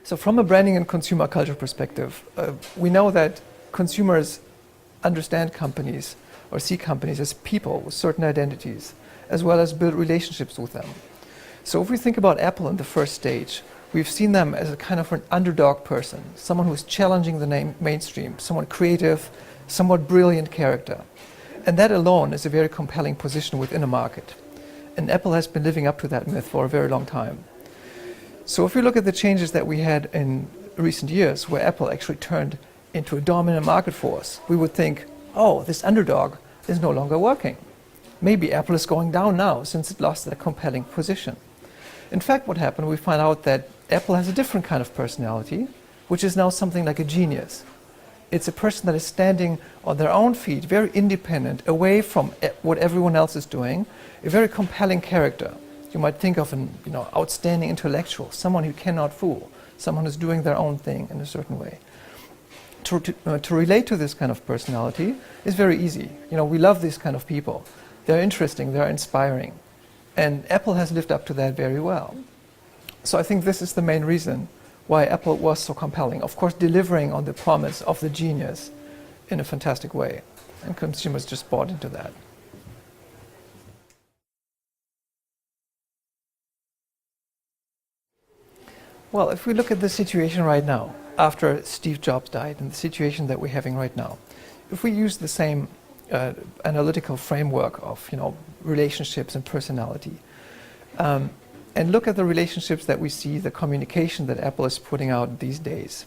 So from a branding and consumer culture perspective, we know that consumers understand companies or see companies as people with certain identities, as well as build relationships with them. So if we think about Apple in the first stage, we've seen them as a kind of an underdog person, someone who's challenging the mainstream, someone creative, somewhat brilliant character. And that alone is a very compelling position within a market. And Apple has been living up to that myth for a very long time. So if we look at the changes that we had in recent years, where Apple actually turned into a dominant market force, we would think, oh, this underdog is no longer working. Maybe Apple is going down now since it lost that compelling position. In fact, what happened, we find out that Apple has a different kind of personality, which is now something like a genius. It's a person that is standing on their own feet, very independent, away from what everyone else is doing, a very compelling character. You might think of an outstanding intellectual, someone who cannot fool, someone who's doing their own thing in a certain way. To relate to this kind of personality is very easy. We love these kind of people. They're interesting, they're inspiring. And Apple has lived up to that very well. So I think this is the main reason why Apple was so compelling. Of course, delivering on the promise of the genius in a fantastic way. And consumers just bought into that. Well, if we look at the situation right now, after Steve Jobs died, and the situation that we're having right now, if we use the same analytical framework of relationships and personality, and look at the relationships that we see, the communication that Apple is putting out these days.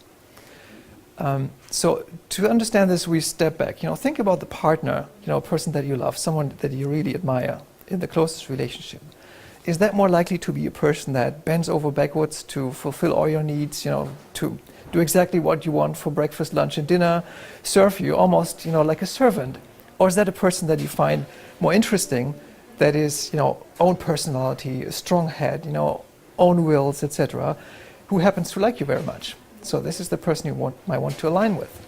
So to understand this, we step back. Think about the partner, a person that you love, someone that you really admire in the closest relationship. Is that more likely to be a person that bends over backwards to fulfill all your needs, to do exactly what you want for breakfast, lunch, and dinner, serve you almost, like a servant? Or is that a person that you find more interesting, that is, own personality, a strong head, own wills, etc., who happens to like you very much? So this is the person you might want to align with.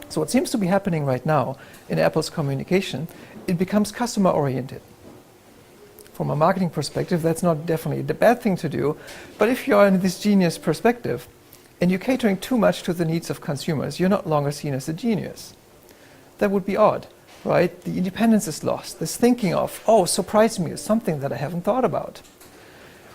So what seems to be happening right now in Apple's communication, it becomes customer-oriented. From a marketing perspective, that's not definitely the bad thing to do, but if you're in this genius perspective and you're catering too much to the needs of consumers, you're no longer seen as a genius. That would be odd, right? The independence is lost. This thinking of, oh, surprise me, is something that I haven't thought about.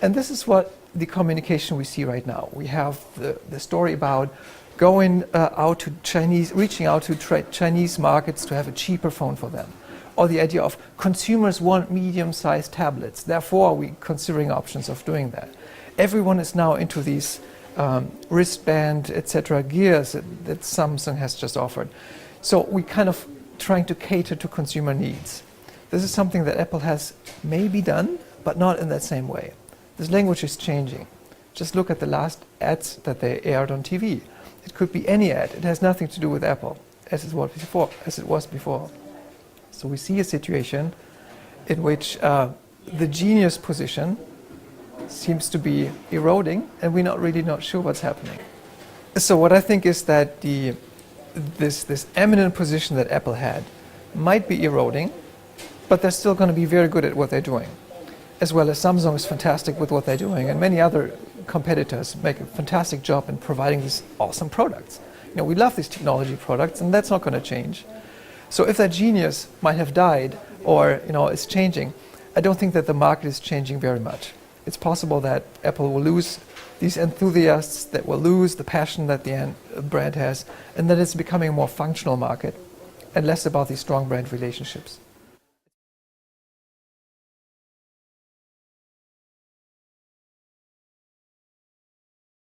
And this is what the communication we see right now. We have the story about going out to reaching out to Chinese markets to have a cheaper phone for them. Or the idea of consumers want medium-sized tablets, therefore we're considering options of doing that. Everyone is now into these wristband, etc. gears that Samsung has just offered. So we kind of trying to cater to consumer needs. This is something that Apple has maybe done, but not in that same way. This language is changing. Just look at the last ads that they aired on TV. It could be any ad. It has nothing to do with Apple, as it was before. So we see a situation in which the genius position seems to be eroding, and we're not sure what's happening. So what I think is that this eminent position that Apple had might be eroding, but they're still going to be very good at what they're doing, as well as Samsung is fantastic with what they're doing, and many other competitors make a fantastic job in providing these awesome products. We love these technology products, and that's not going to change. So if that genius might have died or is changing, I don't think that the market is changing very much. It's possible that Apple will lose these enthusiasts, that will lose the passion that the brand has, and that it's becoming a more functional market and less about these strong brand relationships.